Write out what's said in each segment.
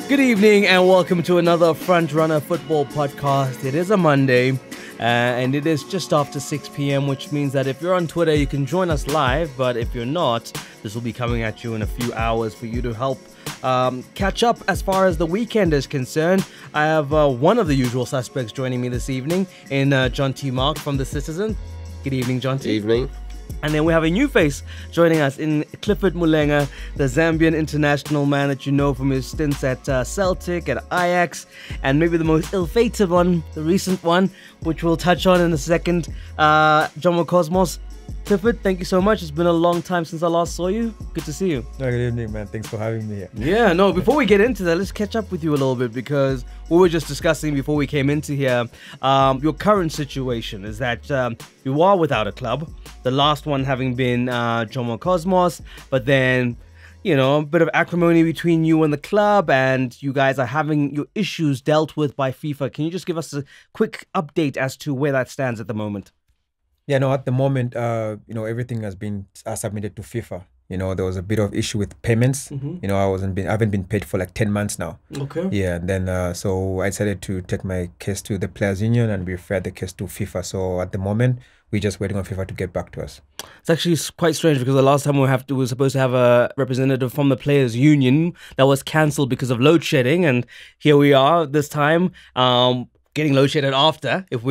Good evening and welcome to another Front Runner Football podcast. It is a Monday and it is just after 6 p.m, which means that if you're on Twitter, you can join us live. But if you're not, this will be coming at you in a few hours for you to help catch up as far as the weekend is concerned. I have one of the usual suspects joining me this evening in John T. Mark from The Citizen. Good evening, John T. Evening. And then we have a new face joining us in Clifford Mulenga, the Zambian International man that you know from his stints at Celtic, at Ajax, and maybe the most ill-fated one, the recent one, which we'll touch on in a second, Jomo Cosmos. Clifford, thank you so much. It's been a long time since I last saw you. Good to see you. Good evening, man. Thanks for having me here. Yeah, no, before we get into that, let's catch up with you a little bit because we were just discussing before we came into here, your current situation is that you are without a club. The last one having been Jomo Cosmos, but then, you know, a bit of acrimony between you and the club, and you guys are having your issues dealt with by FIFA. Can you just give us a quick update as to where that stands at the moment? Yeah, no, at the moment, everything has been submitted to FIFA. You know, there was a bit of issue with payments. You know, I haven't been paid for like 10 months now. Okay. Yeah, and then so I decided to take my case to the Players Union and we referred the case to FIFA. So at the moment, we're just waiting on FIFA to get back to us. It's actually quite strange because the last time we were supposed to have a representative from the Players Union that was cancelled because of load shedding, and here we are this time. Getting load shedded after, if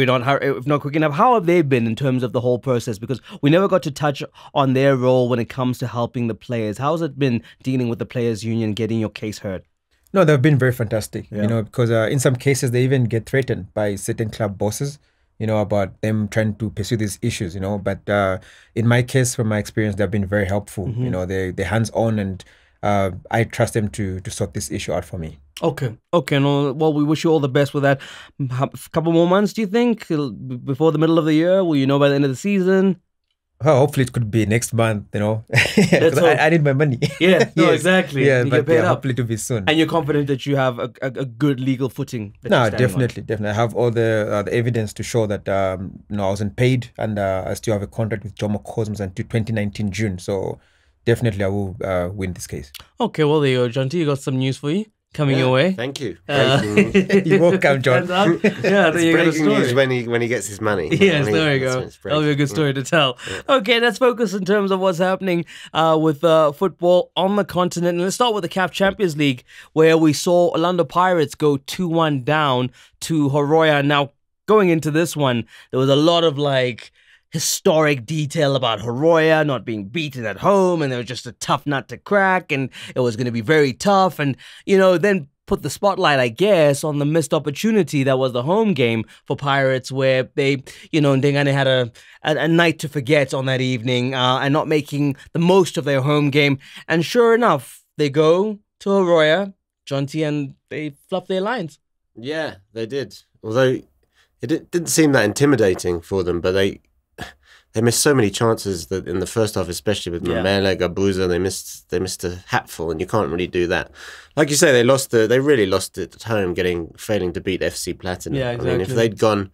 not quick enough. How have they been in terms of the whole process? Because we never got to touch on their role when it comes to helping the players. How's it been dealing with the Players Union, getting your case heard? No, they've been very fantastic, Yeah. you know, because in some cases they even get threatened by certain club bosses, you know, about them trying to pursue these issues, you know. But in my case, from my experience, they've been very helpful. You know, they're hands-on, and I trust them to sort this issue out for me. Okay. No, well, we wish you all the best with that. A couple more months, do you think, before the middle of the year? Will you know by the end of the season? Oh, hopefully it could be next month, you know. I need my money. Yeah, no, Yes. exactly. Yeah, You but get paid up. hopefully to be soon. And you're confident that you have a good legal footing? That No, you're standing on? definitely. I have all the evidence to show that I wasn't paid, and I still have a contract with Jomo Cosmos until 2019 June. So definitely I will win this case. Okay, well, there you go. John T, you got some news for you coming your way. Thank you. Breaking news. You won't come, John. Yeah, there you go. The Breaking news story. when he gets his money. Yes, there we go. That'll be a good story to tell. Okay, let's focus in terms of what's happening with football on the continent. And let's start with the CAF Champions League, where we saw Orlando Pirates go 2-1 down to Horoya. Now, going into this one, there was a lot of historic detail about Horoya not being beaten at home, and they were just a tough nut to crack, and it was going to be very tough, and then put the spotlight, I guess, on the missed opportunity that was the home game for Pirates, where they, Ndengane had a night to forget on that evening and not making the most of their home game. And sure enough, they go to Horoya, John T, and they fluff their lines. Yeah, they did. Although it didn't seem that intimidating for them, but they missed so many chances that in the first half, especially with Mamela, Gabuza, they missed a hatful, and you can't really do that. Like you say, they really lost it at home, failing to beat FC Platinum. Yeah, exactly. I mean, if they'd gone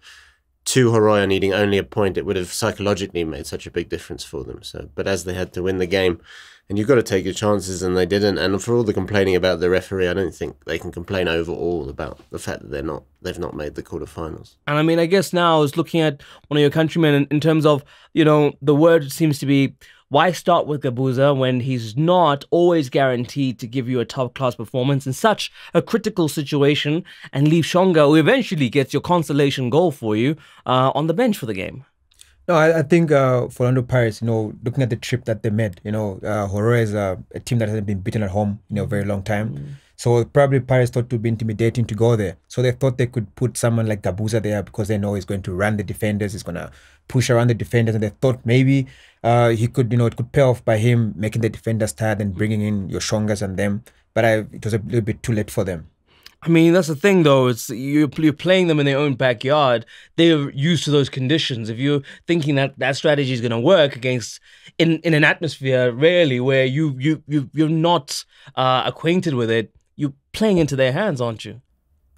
to Horoya needing only a point, it would have psychologically made such a big difference for them. But as they had to win the game, and you've got to take your chances, and they didn't. And for all the complaining about the referee, I don't think they can complain overall about the fact that they've not made the quarterfinals. And I mean, I guess now I was looking at one of your countrymen in terms of, the word seems to be, why start with Gabuza when he's not always guaranteed to give you a top-class performance in such a critical situation, and leave Shonga, who eventually gets your consolation goal for you, on the bench for the game? No, I think for Orlando Pirates, looking at the trip that they made, Horoya is a team that hasn't been beaten at home in a very long time. So probably Pirates thought it would be intimidating to go there. So they thought they could put someone like Gabuza there because they know he's going to run the defenders, he's going to push around the defenders, and they thought maybe he could, it could pay off by him making the defenders tired and bringing in your Shongas and them. But it was a little bit too late for them. I mean, that's the thing, though. It's you're playing them in their own backyard. They're used to those conditions. If you're thinking that strategy is going to work against in an atmosphere, really, where you're not acquainted with it, you're playing into their hands, aren't you?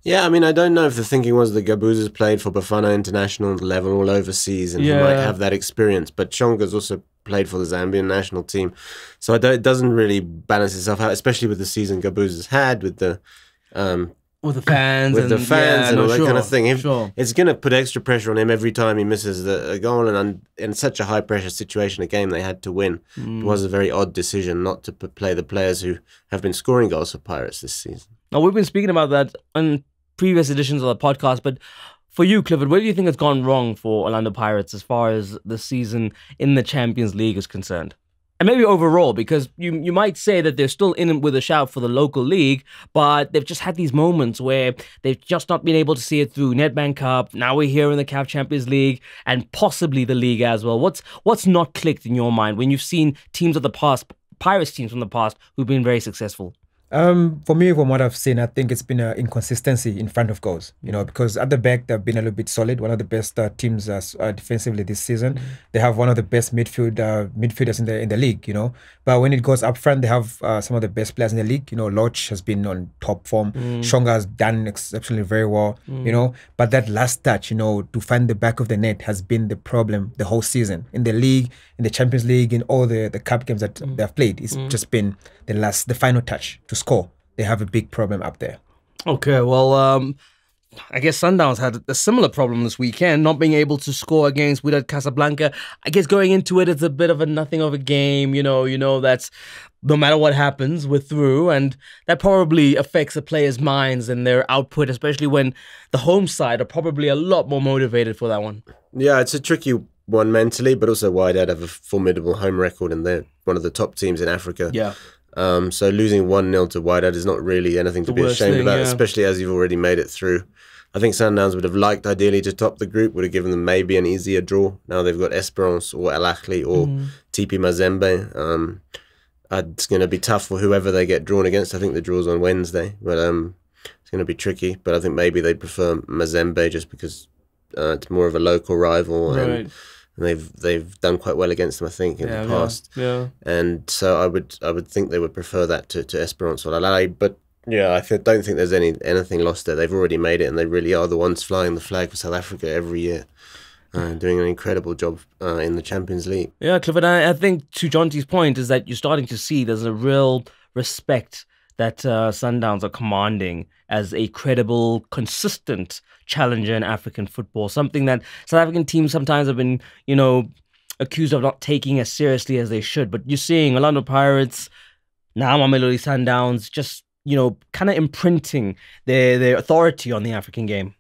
Yeah, I mean, I don't know if the thinking was that Gabuza's played for Bafana International level all overseas, and he might have that experience. But Chonga's also played for the Zambian national team, so it doesn't really balance itself out, especially with the season Gabuza's had with the With the fans, and all that kind of thing. Sure. It's going to put extra pressure on him every time he misses a goal, and in such a high pressure situation, a game they had to win. It was a very odd decision not to play the players who have been scoring goals for Pirates this season. Now, we've been speaking about that on previous editions of the podcast, but for you, Clifford, where do you think has gone wrong for Orlando Pirates as far as the season in the Champions League is concerned? And maybe overall, because you might say that they're still in with a shout for the local league, but they've just had these moments where they've just not been able to see it through Nedbank Cup. Now we're here in the CAF Champions League and possibly the league as well. What's not clicked in your mind when you've seen teams of the past, Pirates teams from the past, who've been very successful? For me, from what I've seen, I think it's been an inconsistency in front of goals, because at the back, they've been a little bit solid. One of the best teams defensively this season. They have one of the best midfielders in the league, But when it goes up front, they have some of the best players in the league. Lodge has been on top form. Shonga has done exceptionally very well, But that last touch, to find the back of the net has been the problem the whole season. In the league, in the Champions League, in all the cup games that they've played, it's just been the final touch to score. They have a big problem up there. Okay, well, I guess Sundowns had a similar problem this weekend, not being able to score against Wydad Casablanca. I guess going into it, it's a bit of a nothing of a game. That's no matter what happens, we're through, and that probably affects the players' minds and their output, especially when the home side are probably a lot more motivated for that one. Yeah, it's a tricky one mentally, but also Wydad have a formidable home record, and they're one of the top teams in Africa. Yeah. So losing 1-0 to Wydad is not really anything to be ashamed about, especially as you've already made it through. I think Sundowns would have liked ideally to top the group, would have given them maybe an easier draw. Now they've got Esperance or Al Ahly or TP Mazembe. It's going to be tough for whoever they get drawn against. I think the draw's on Wednesday, but it's going to be tricky. But I think maybe they prefer Mazembe just because it's more of a local rival, and they've done quite well against them, I think, in the past. Yeah. And so I would think they would prefer that to Esperance or Al Ahly. But yeah, don't think there's anything lost there. They've already made it, and they really are the ones flying the flag for South Africa every year, doing an incredible job in the Champions League. Yeah, Clifford, I think to Jonty's point is that you're starting to see there's a real respect that Sundowns are commanding as a credible, consistent challenger in African football. Something that South African teams sometimes have been, accused of not taking as seriously as they should. But you're seeing Orlando Pirates, now Mamelodi Sundowns, just, kind of imprinting their authority on the African game.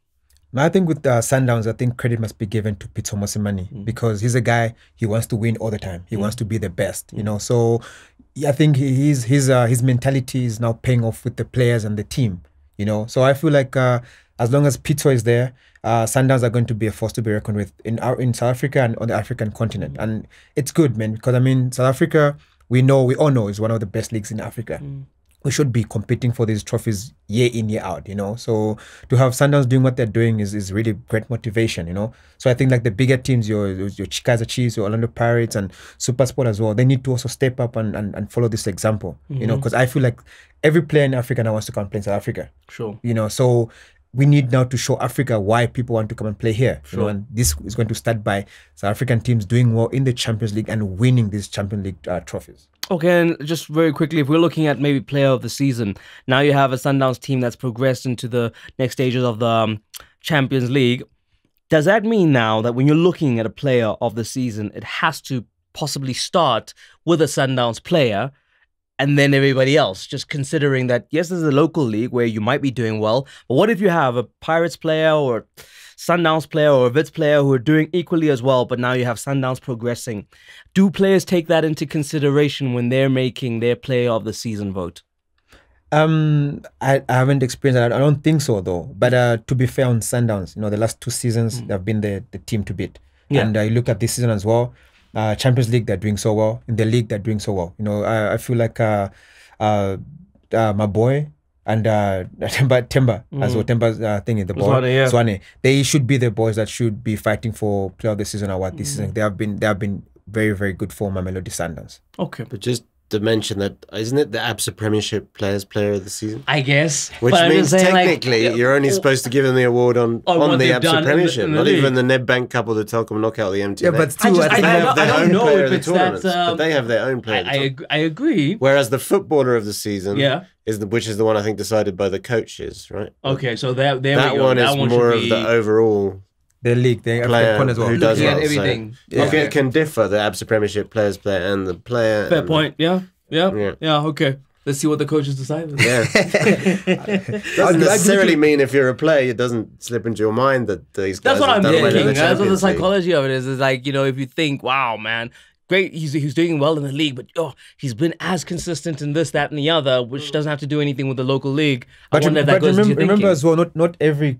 I think with Sundowns, I think credit must be given to Pitso Mosimane because he's a guy, he wants to win all the time. He wants to be the best, So I think his mentality is now paying off with the players and the team, So I feel like as long as Pitso is there, Sundowns are going to be a force to be reckoned with in South Africa and on the African continent. And it's good, man, because South Africa, we all know is one of the best leagues in Africa. We should be competing for these trophies year in, year out, So to have Sundowns doing what they're doing is really great motivation, So I think like the bigger teams, your Kaizer Chiefs, your Orlando Pirates and SuperSport as well, they need to also step up and follow this example, because I feel like every player in Africa now wants to come and play in South Africa. Sure. So we need now to show Africa why people want to come and play here. Sure. And this is going to start by South African teams doing well in the Champions League and winning these Champions League trophies. Okay, and just very quickly, if we're looking at maybe player of the season, now you have a Sundowns team that's progressed into the next stages of the Champions League. Does that mean now that when you're looking at a player of the season, it has to possibly start with a Sundowns player and then everybody else, just considering that, yes, there's a local league where you might be doing well, but what if you have a Pirates player or Sundowns player or a Wits player who are doing equally as well, but now you have Sundowns progressing? Do players take that into consideration when they're making their player of the season vote? I haven't experienced that. I don't think so, though. But to be fair on Sundowns, the last 2 seasons, they've been the team to beat. Yeah. And you look at this season as well, Champions League, they're doing so well. In the league, they're doing so well. I feel like my boy and Temba as well. Temba's thing in the ball, Swane. They should be the boys that should be fighting for player of the season award this season. They have been very, very good for Mamelodi Sundowns. Okay, but just to mention that, isn't it the Absa Premiership Player of the Season? I guess. Which means technically you're only supposed to give them the award on the Absa Premiership, not even the Nedbank Cup or the Telkom Knockout of the MTN. Yeah, but still, I don't know if it's that. But they have their own player. I agree. Whereas the Footballer of the Season, which is the one I think decided by the coaches, right? Okay, so that one is more of the overall. The league, the player as well. Who does well, everything. So it can differ, the Absa Premiership player and the player. Fair point. Yeah. Okay. Let's see what the coaches decide. Yeah. Doesn't necessarily mean if you're a player, it doesn't slip into your mind that these guys. That's what I'm thinking. That's what the League. psychology of it is. It's like, if you think, wow, man, great, he's doing well in the league, but he's been as consistent in this, that, and the other, which doesn't have to do anything with the local league. But remember as well, not every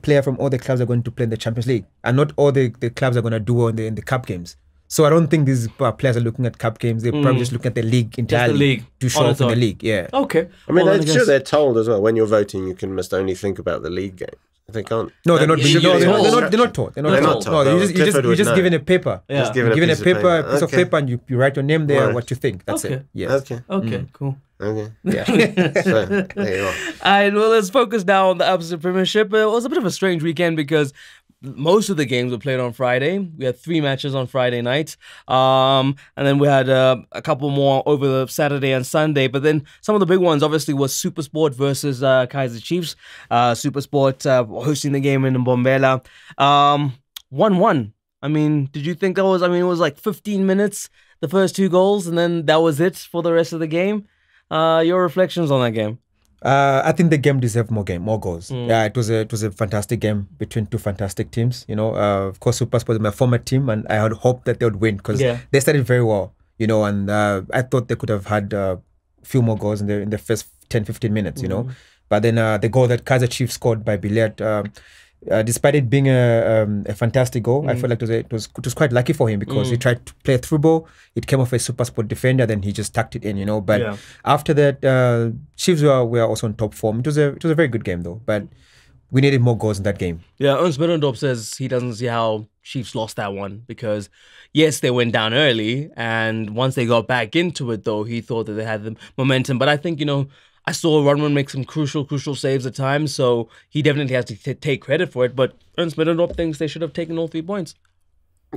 player from all the clubs are going to play in the Champions League, and not all the clubs are going to do well in the cup games. So I don't think these players are looking at cup games. They're probably just looking at the league entirely to show off in the league. Yeah. Okay. I mean, they're told as well, when you're voting, you must only think about the league game. They can't. No, they're not. They're not taught. They're not taught. No, you're just given a paper. Yeah. Just given a piece of paper, and you write your name there, what you think. That's it. Yes. Okay. Cool. Okay. Yeah. So, there you are. And well, let's focus now on the Absa Premiership. It was a bit of a strange weekend because most of the games were played on Friday. We had 3 matches on Friday night. And then we had a couple more over the Saturday and Sunday. But then some of the big ones, obviously, was SuperSport versus Kaizer Chiefs. SuperSport hosting the game in Mbombela. 1-1. I mean, did you think that was... I mean, it was like 15 minutes, the first 2 goals, and then that was it for the rest of the game. Your reflections on that game? I think the game deserved more goals. Yeah, it was a fantastic game between 2 fantastic teams. Of course, SuperSport is my former team, and I had hoped that they would win because they started very well. And I thought they could have had a few more goals in the first 10-15 minutes. But then the goal that Kaizer Chiefs scored by Billiard, despite it being a fantastic goal, I felt like it was quite lucky for him because he tried to play a through ball. It came off a SuperSport defender, then he just tucked it in, But after that, Chiefs were also on top form. It was a very good game though, but we needed more goals in that game. Yeah, Ernst Middendorp says he doesn't see how Chiefs lost that one because yes, they went down early, and once they got back into it though, he thought that they had the momentum. But I think I saw Runman make some crucial saves at times, so he definitely has to take credit for it. But Ernst Middendorp thinks they should have taken all 3 points.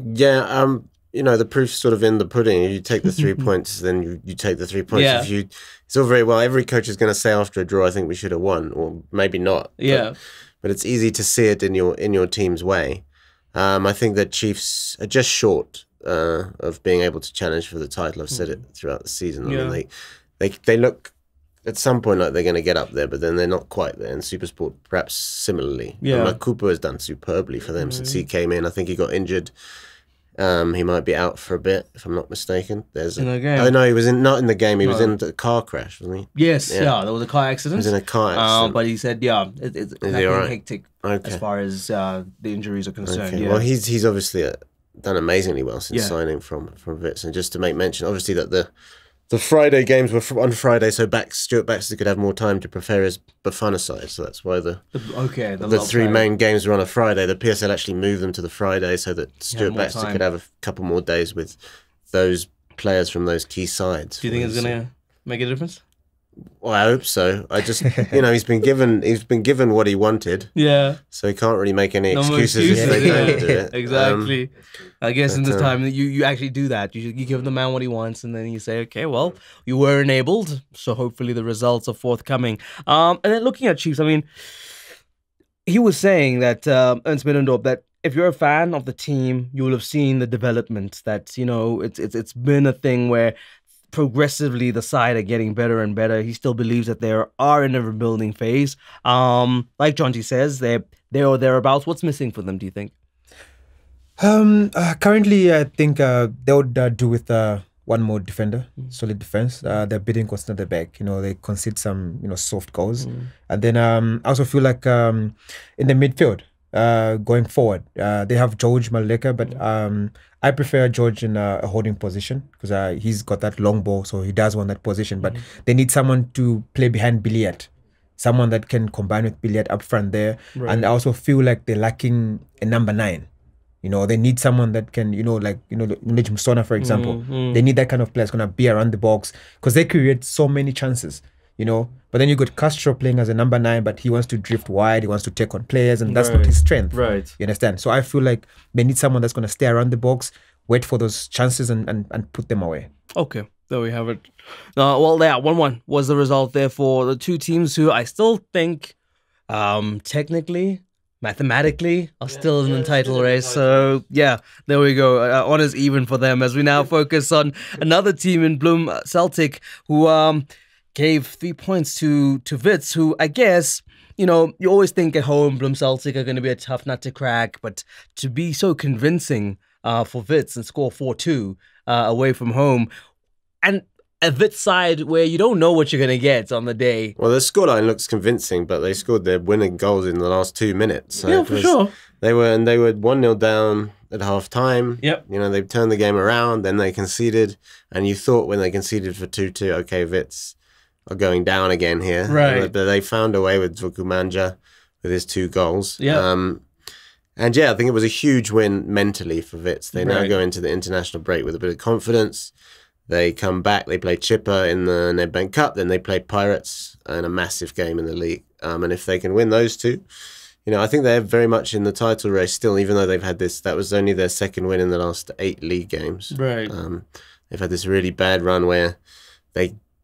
Yeah, the proof's sort of in the pudding. If you take the 3 points, then you take the 3 points. Yeah. It's all very well. Every coach is going to say after a draw, I think we should have won, or maybe not. Yeah. But it's easy to see it in your team's way. I think that Chiefs are just short of being able to challenge for the title. I've said it throughout the season. I mean, they look at some point like they're going to get up there, but then they're not quite there. And SuperSport perhaps similarly. Yeah. Makupa has done superbly for them since he came in. I think he got injured. He might be out for a bit, if I'm not mistaken. In the game? Oh no, he was not in the game. He was in a car crash, wasn't he? Yes, there was a car accident. He was in a car accident. But he said, it's hectic as far as the injuries are concerned. Okay. Yeah. Well, he's obviously done amazingly well since signing from Wits. And just to make mention, obviously, that the Friday games were on Friday, so Stuart Baxter could have more time to prepare his Bafana side. So that's why the 3 main games were on a Friday. The PSL actually moved them to the Friday so that Stuart Baxter could have a couple more days with those players from those key sides. Do you think it's going to make a difference? Well, I hope so. I just, he's been given what he wanted. Yeah. So he can't really make any excuses if they don't do it. Exactly. I guess in this time you actually do that. You give the man what he wants, and then you say, okay, well, you were enabled, so hopefully the results are forthcoming. And then looking at Chiefs, I mean, he was saying that Ernst Middendorp, that if you're a fan of the team, you will have seen the development. That it's been a thing where progressively the side are getting better and better. He still believes that they are in a rebuilding phase. Like Jonty says, they're there or thereabouts. What's missing for them, do you think? Currently, I think they would do with one more defender, solid defense. They're beating constantly at the back. They concede some soft goals. And then I also feel like in the midfield, going forward, they have George Maleka, but I prefer George in a holding position because he's got that long ball, so he does want that position. But they need someone to play behind Billiard, someone that can combine with Billiard up front there. Right. And I also feel like they're lacking a number 9. You know, they need someone that can, like, Nijm Sona, for example. They need that kind of player that's going to be around the box because they create so many chances, But then you got Castro playing as a number 9, but he wants to drift wide. He wants to take on players, and that's not his strength. Right. You understand? So I feel like they need someone that's going to stay around the box, wait for those chances and put them away. Okay. There we have it. Well, yeah, 1-1 was the result there for the two teams who I still think technically, mathematically, are still in the title race. So, yeah, there we go. Honours even for them as we now focus on another team in Bloem, Celtic, who gave 3 points to Wits, who I guess, you always think at home Bloem Celtic are going to be a tough nut to crack, but to be so convincing for Wits and score 4-2 away from home, and a Wits side where you don't know what you're going to get on the day. Well, the scoreline looks convincing, but they scored their winning goals in the last 2 minutes. So yeah, for sure. They were 1-0 down at half time. Yep. They turned the game around, then they conceded, and you thought when they conceded for 2-2, okay, Wits are going down again here. Right. But they found a way with Zukumanja with his 2 goals. Yeah. And yeah, I think it was a huge win mentally for Wits. They now go into the international break with a bit of confidence. They come back, they play Chippa in the Nedbank Cup, then they play Pirates in a massive game in the league. And if they can win those 2, I think they're very much in the title race still, even though they've had this, that was only their 2nd win in the last 8 league games. Right. They've had this really bad run where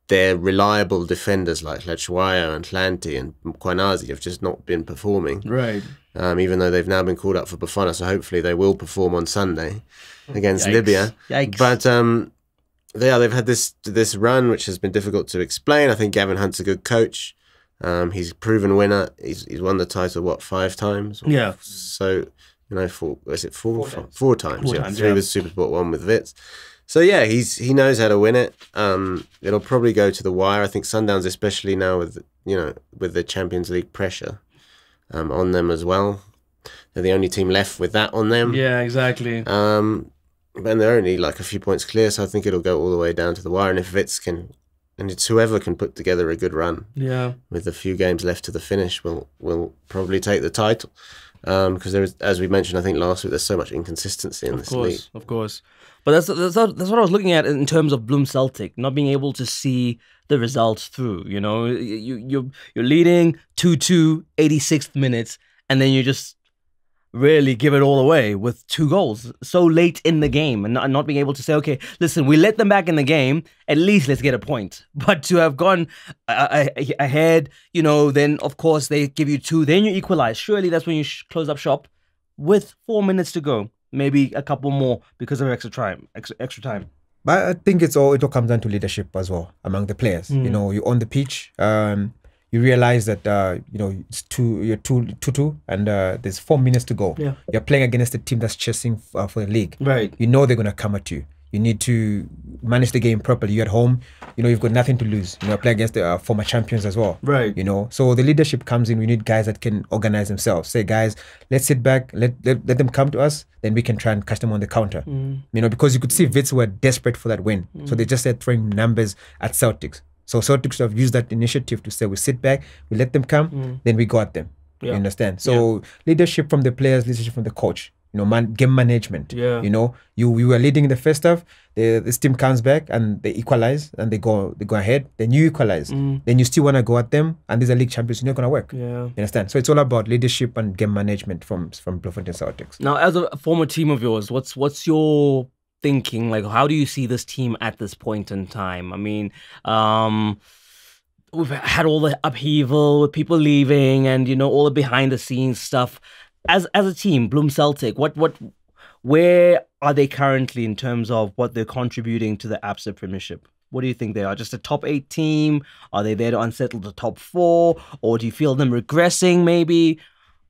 their reliable defenders like Lechwaya and Hlanti and Kwanazi have just not been performing. Right. Even though they've now been called up for Bafana, so hopefully they will perform on Sunday against Libya. Yikes. But they've had this run which has been difficult to explain. I think Gavin Hunt's a good coach. He's a proven winner. He's won the title 5 times? Yeah. So 4 times? 4 Yeah, times, 3 with SuperSport, 1 with Wits. So yeah, he knows how to win it. It'll probably go to the wire. I think Sundowns, especially now with the Champions League pressure on them as well. They're the only team left with that on them. Yeah, exactly. And they're only like a few points clear, so I think it'll go all the way down to the wire. And if Wits can, and it's whoever can put together a good run, with a few games left to the finish, will probably take the title. Because there is, as we mentioned, I think last week, there's so much inconsistency in this league. Of course. But that's what I was looking at in terms of Bloem Celtic, not being able to see the results through. You're leading 2-2, 86th minute, and then you just really give it all away with 2 goals so late in the game, and not being able to say, okay, listen, we let them back in the game, at least let's get a point. But to have gone ahead, then of course they give you 2, then you equalize. Surely that's when you close up shop with 4 minutes to go. Maybe a couple more because of extra time. But I think it all comes down to leadership as well among the players. You're on the pitch. You realize that it's 2-2 and there's 4 minutes to go. Yeah. You're playing against a team that's chasing for the league. Right. They're going to come at you. You need to manage the game properly. You're at home. You've got nothing to lose. Play against the former champions as well. Right. So the leadership comes in. We need guys that can organize themselves. Say, guys, let's sit back. Let them come to us. Then we can try and catch them on the counter. Because you could see Wits were desperate for that win. So they just started throwing numbers at Celtics. So Celtics have used that initiative to say, we sit back, we let them come, then we go at them. Yeah. You understand? So leadership from the players, leadership from the coach. Game management. Yeah. You were leading in the first half. This team comes back and they equalize and they go ahead. Then you equalize. Then you still want to go at them, and these are league champions. It's not going to work. Yeah. You understand? So it's all about leadership and game management from Bloemfontein Celtics. Now, as a former team of yours, what's your thinking? Like, how do you see this team at this point in time? I mean, we've had all the upheaval with people leaving and all the behind the scenes stuff. As a team, Bloem Celtic, where are they currently in terms of what they're contributing to the Absa Premiership? What do you think they are? Just a top 8 team? Are they there to unsettle the top 4? Or do you feel them regressing maybe?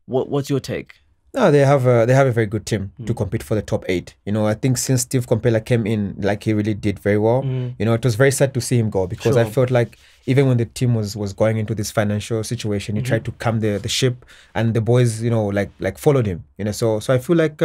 What's your take? No, they have a very good team to compete for the top 8. I think since Steve Compella came in, like he really did very well. It was very sad to see him go because I felt like even when the team was going into this financial situation, he tried to calm the ship, and the boys, you know, like followed him, you know. So I feel like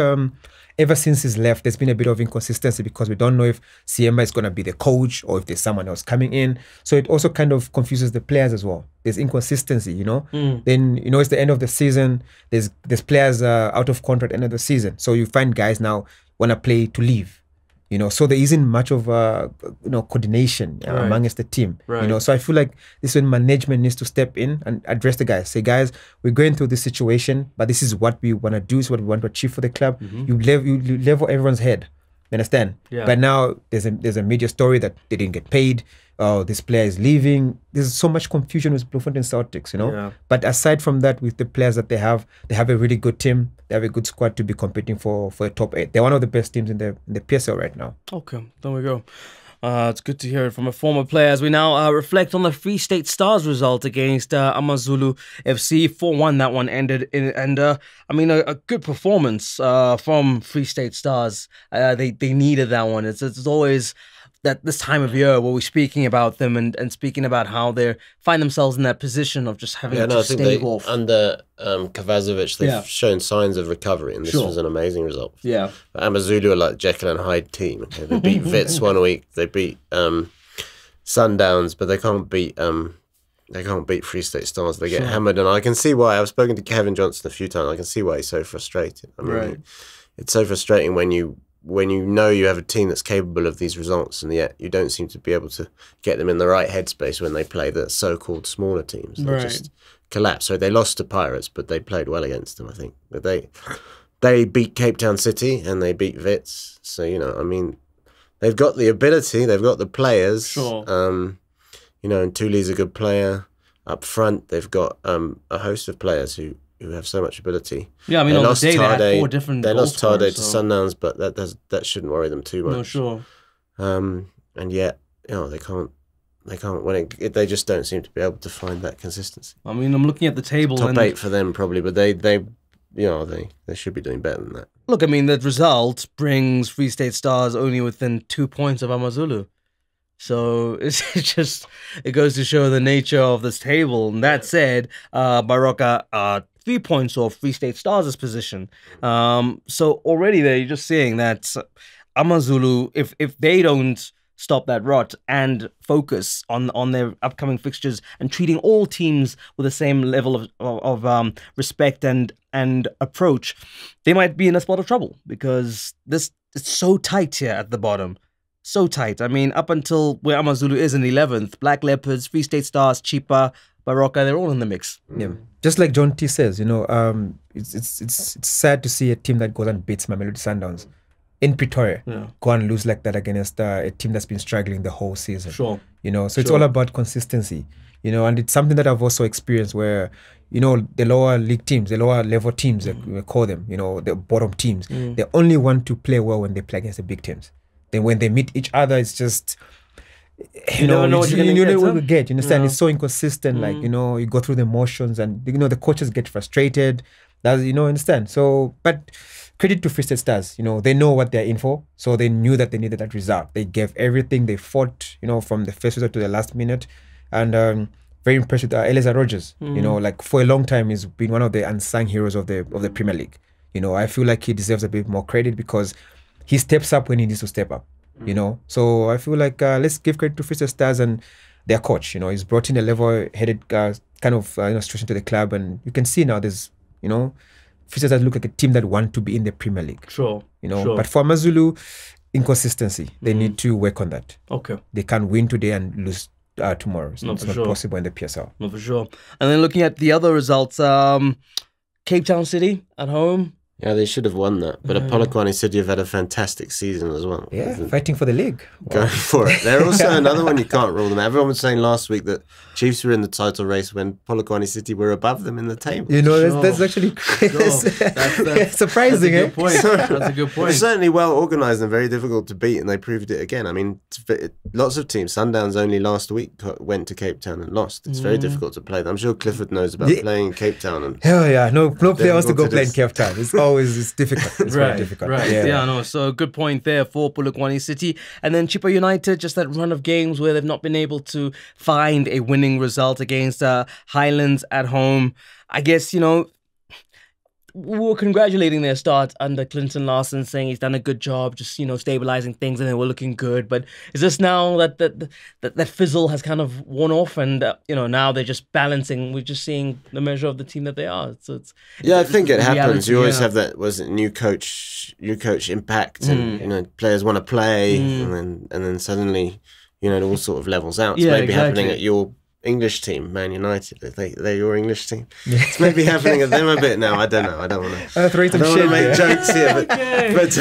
ever since he's left, there's been a bit of inconsistency because we don't know if Siemba is going to be the coach or if there's someone else coming in. So it also kind of confuses the players as well. There's inconsistency, you know. Then, you know, it's the end of the season. There's players out of contract end of the season. So you find guys now want to play to leave, you know. So there isn't much of you know, coordination amongst the team, you know. So I feel like this is when management needs to step in and address the guys. Say, guys, we're going through this situation, but this is what we want to do. This is what we want to achieve for the club. You level everyone's head. You understand? Yeah. But now there's a media story that they didn't get paid. Oh, this player is leaving. There's so much confusion with Bloemfontein Celtics, you know. Yeah. But aside from that, with the players that they have a really good team. They have a good squad to be competing for a top 8. They're one of the best teams in the PSL right now. Okay, there we go. It's good to hear it from a former player. As we now reflect on the Free State Stars result against AmaZulu FC. 4-1 that one ended in, and I mean a good performance from Free State Stars. They needed that one. It's always that this time of year where we're speaking about them and speaking about how they find themselves in that position of just having to stave off. Under Kavazovic, they've shown signs of recovery, and this was an amazing result. Yeah, but AmaZulu are like Jekyll and Hyde team. Okay? They beat Wits one week, they beat Sundowns, but they can't beat Free State Stars. They get hammered, and I can see why. I've spoken to Kevin Johnson a few times. I can see why he's so frustrated. I mean, it's so frustrating when you know you have a team that's capable of these results, and yet you don't seem to be able to get them in the right headspace when they play the so-called smaller teams. They just collapse. So they lost to Pirates, but they played well against them, I think. But they beat Cape Town City and they beat Wits. So, you know, I mean, they've got the ability, they've got the players. Sure. You know, and Thule's a good player. Up front, they've got a host of players who have so much ability. Yeah, I mean, on the day they had 4 different They lost Tade to so. Sundowns, but that shouldn't worry them too much. No, sure. And yet, you know, they can't. They just don't seem to be able to find that consistency. I mean, I'm looking at the table. Top 8 for them probably, but they you know, they should be doing better than that. Look, I mean, that result brings Free State Stars only within 2 points of AmaZulu. So it goes to show the nature of this table. And that said, Baroka 3 points off Free State Stars' position. So already there, you're just seeing that AmaZulu, if they don't stop that rot and focus on their upcoming fixtures and treating all teams with the same level of respect and approach, they might be in a spot of trouble, because it's so tight here at the bottom. So tight. I mean, up until where AmaZulu is in 11th, Black Leopards, Free State Stars, Chipa, Baroka, they're all in the mix. Yeah. Just like John T says, you know, it's sad to see a team that goes and beats Mamelodi Sundowns in Pretoria go and lose like that against a team that's been struggling the whole season. Sure. You know, so it's all about consistency, you know, and it's something that I've also experienced where, you know, the lower league teams, the lower level teams, that we call them, you know, the bottom teams, they only want to play well when they play against the big teams. Then when they meet each other, it's just, you know what you're going to get. You understand? It's so inconsistent. Like, you know, you go through the motions, and, you know, the coaches get frustrated. That's, you know, understand? So, but credit to Free State Stars. You know, they know what they're in for. So they knew that they needed that result. They gave everything. They fought, you know, from the first result to the last minute. And very impressed with Eliza Rogers. You know, like, for a long time, he's been one of the unsung heroes of the Premier League. You know, I feel like he deserves a bit more credit because he steps up when he needs to step up, you know. So I feel like let's give credit to Free State Stars and their coach. You know, he's brought in a level-headed kind of situation to the club, and you can see now there's, you know, Free State Stars look like a team that want to be in the Premier League. Sure. You know, but for AmaZulu, inconsistency. They need to work on that. Okay. They can't win today and lose tomorrow. It's not possible in the PSL. No, for sure. And then looking at the other results, Cape Town City at home. Yeah, they should have won that. But Polokwane City have had a fantastic season as well. Yeah, fighting for the league. Going for it. They're also another one you can't rule them out. Everyone was saying last week that Chiefs were in the title race when Polokwane City were above them in the table. You know, that's actually that's surprising. That's a good point. That's a good point. It's certainly well organised and very difficult to beat, and they proved it again. I mean, lots of teams. Sundowns only last week went to Cape Town and lost. It's very difficult to play them. I'm sure Clifford knows about playing in Cape Town. And hell yeah, no player wants to go play in Cape Town. It's now is difficult. It's very difficult. Right. Yeah, no. So good point there for Polokwane City. And then Chippa United, just that run of games where they've not been able to find a winning result against Highlands at home. I guess, you know, we were congratulating their start under Clinton Larson, saying he's done a good job, just, you know, stabilizing things, and they were looking good. But is this now that fizzle has kind of worn off, and you know, now they're just balancing? We're just seeing the measure of the team that they are. So I think it happens. You always have that. Was it new coach impact, and you know, players want to play, and then suddenly, you know, it all sort of levels out. It's maybe happening at your English team, Man United. They're your English team. It's maybe happening at them a bit now. I don't know. I don't want to make jokes here, but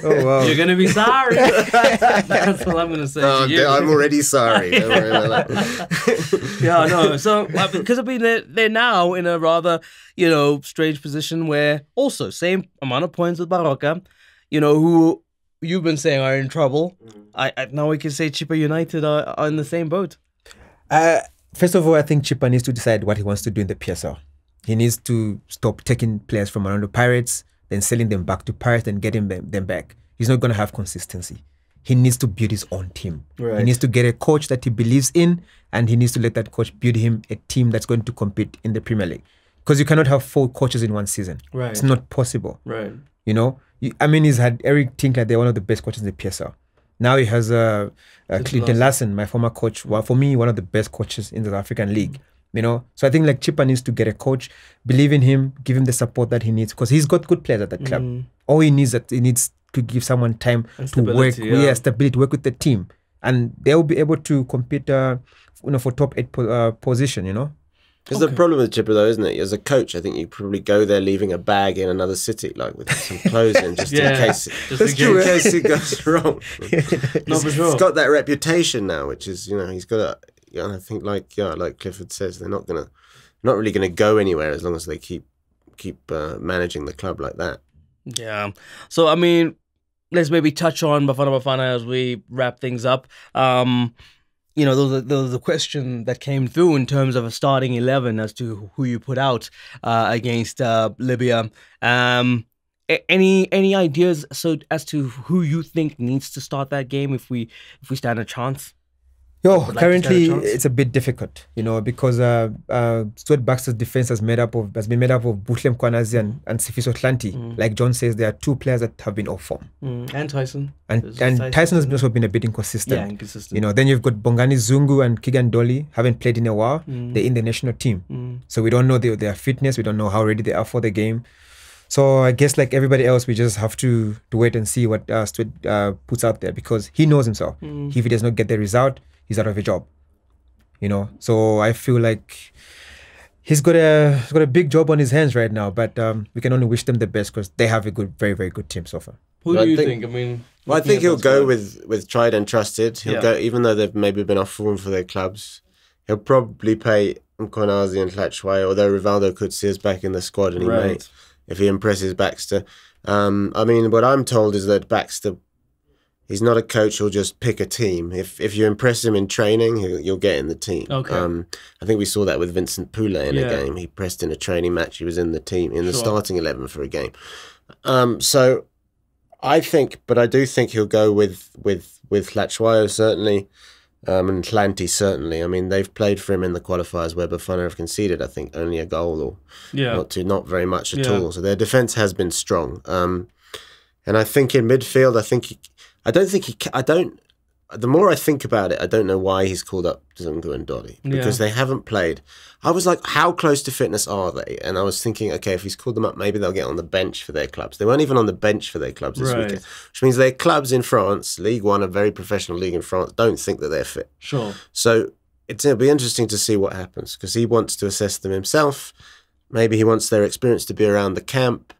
oh wow, you're gonna be sorry. That's what I'm gonna say. Oh, to you. I'm already sorry. Don't worry about that. Yeah, no. So because I mean, they're now in a rather, you know, strange position where also same amount of points with Baroka, you know, who you've been saying are in trouble. Now we can say Chippa United are in the same boat. First of all, I think Chippa needs to decide what he wants to do in the PSL. He needs to stop taking players from around the Pirates, then selling them back to Pirates and getting them back. He's not going to have consistency. He needs to build his own team. Right. He needs to get a coach that he believes in, and he needs to let that coach build him a team that's going to compete in the Premier League. Because you cannot have 4 coaches in one season. Right. It's not possible. Right. You know? I mean, he's had Eric Tinkler, they're one of the best coaches in the PSL. Now he has Clinton Larson, my former coach. Well, for me, one of the best coaches in the African League. You know, so I think like Chippa needs to get a coach, believe in him, give him the support that he needs, because he's got good players at that club. All he needs to give someone time to work, stability, work with the team, and they will be able to compete, you know, for top 8 position. You know. Because the problem with Chippa, though, isn't it? As a coach, I think you probably go there leaving a bag in another city, like with some clothes in, just in case it goes wrong. He's got that reputation now, which is, you know, he's got a. Yeah, I think like Clifford says, they're not really gonna go anywhere as long as they keep managing the club like that. Yeah. So I mean, let's maybe touch on Bafana as we wrap things up. You know, there was a question that came through in terms of a starting 11 as to who you put out against Libya. Any ideas as to who you think needs to start that game if we stand a chance? Currently it's a bit difficult, you know, because Stuart Baxter's defense has been made up of Buhle Mkwanazi and Sifiso Hlanti. Like John says, there are 2 players that have been off form. And Tyson. And Tyson has also been a bit inconsistent. Yeah, inconsistent. You know, then you've got Bongani Zungu and Keegan Dolly, haven't played in a while. They're in the national team. So we don't know their fitness. We don't know how ready they are for the game. So I guess like everybody else, we just have to wait and see what Stuart puts out there, because he knows himself. If he does not get the result, he's out of a job, you know. So I feel like he's got a big job on his hands right now. But we can only wish them the best, because they have a very very good team so far. Who do you think? I mean, well, I think he'll go with tried and trusted. He'll go, even though they've maybe been off form for their clubs. He'll probably play Mkonazi and Hlatshwayo, although Rivaldo Kutsi is back in the squad, and he may, if he impresses Baxter. I mean, what I'm told is that Baxter, he's not a coach who'll just pick a team. If you impress him in training, you'll get in the team. Okay. I think we saw that with Vincent Poulet in a game. He pressed in a training match. He was in the team, in the starting 11 for a game. So I do think he'll go with Hlatshwayo certainly, and Hlanti certainly. I mean, they've played for him in the qualifiers where Bafana have conceded, I think, only a goal or not very much at all. So their defence has been strong. And I think in midfield, the more I think about it, I don't know why he's called up Zungu and Dolly, because they haven't played. I was like, how close to fitness are they? And I was thinking, okay, if he's called them up, maybe they'll get on the bench for their clubs. They weren't even on the bench for their clubs this weekend, which means their clubs in France, League One, a very professional league in France, don't think that they're fit. Sure. So it'll be interesting to see what happens, because he wants to assess them himself. Maybe he wants their experience to be around the camp.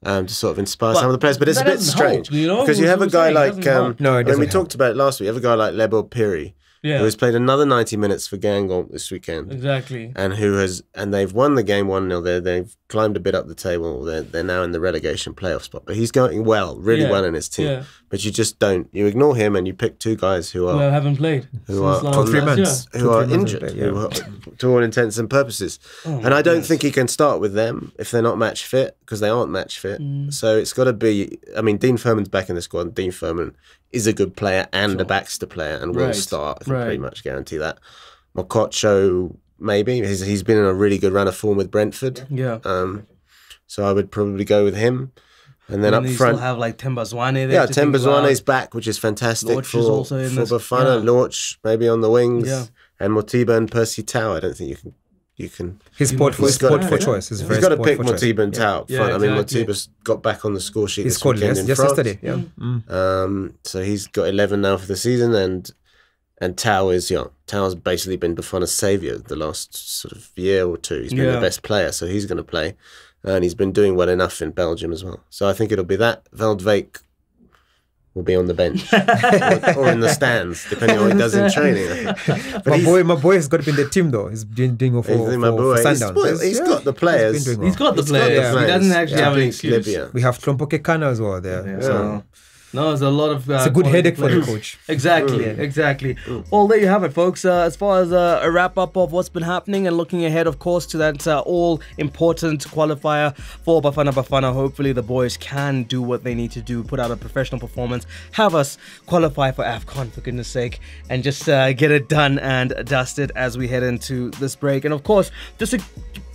To sort of inspire some of the players, but it's a bit strange, because you have a guy like we talked about it last week. You have a guy like Lebo Piri, who has played another 90 minutes for Gangon this weekend, exactly, and they've won the game 1-0 there. They've climbed a bit up the table. They're now in the relegation playoff spot, but he's going really well in his team. Yeah. But you just don't. You ignore him and you pick two guys who haven't played, who are injured, to all intents and purposes. And I don't think he can start with them if they're not match fit, because they aren't match fit. So it's got to be. I mean, Dean Furman's back in the squad. Dean Furman is a good player and a Baxter player, and will start. I can pretty much guarantee that. Mokotjo, maybe he's been in a really good run of form with Brentford. So I would probably go with him. And then up front, still have like Themba Zwane there. Yeah, Themba Zwane's back, which is fantastic Lorch is also in for Bafana. Lorch maybe on the wings, and Motiba and Percy Tau. I don't think you can. His sport for choice. He's got to pick Motiba and Tau up front. I mean, Motiba's got back on the score sheet. He scored yesterday. So he's got 11 now for the season, and Tau Tau's basically been Bafana's saviour the last sort of year or two. He's been the best player, so he's going to play. And he's been doing well enough in Belgium as well. So I think it'll be that. Veldwijk will be on the bench or in the stands, depending on what he does in training. But my boy has got to be in the team, though. He's doing for Sundowns. He's got the players. He's got the players. He doesn't actually have an excuse. We have Klompo Kekana as well there. So. No, there's a lot of... it's a good headache for the coach. Exactly. Well, there you have it, folks. As far as a wrap-up of what's been happening and looking ahead, of course, to that all-important qualifier for Bafana. Hopefully, the boys can do what they need to do, put out a professional performance, have us qualify for AFCON, for goodness sake, and just get it done and dusted as we head into this break. And, of course, just to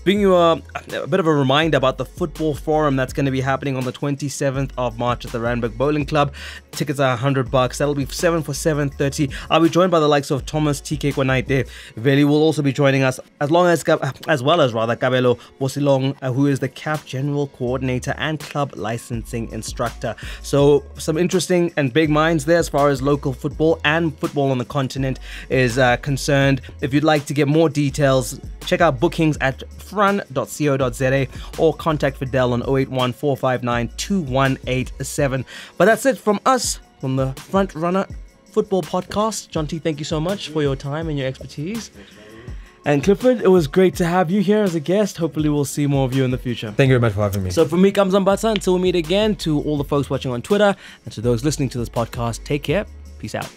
bring you a bit of a reminder about the Football Forum that's going to be happening on the 27th of March at the Randburg Bowling Club. Tickets are $100. That'll be 7 for 7:30. I'll be joined by the likes of Thomas TK Kwanaite. Veli will also be joining us, as well as Kabelo Bosilong, who is the CAF General Coordinator and Club Licensing Instructor. So some interesting and big minds there as far as local football and football on the continent is concerned. If you'd like to get more details, check out bookings at frun.co.za or contact Fidel on 081 459 2187. But that's it from us, from the Front Runner Football Podcast. John T, thank you so much for your time and your expertise. And Clifford, it was great to have you here as a guest. Hopefully we'll see more of you in the future. Thank you very much for having me. So from me, Kamzambata, until we meet again, to all the folks watching on Twitter and to those listening to this podcast, take care. Peace out.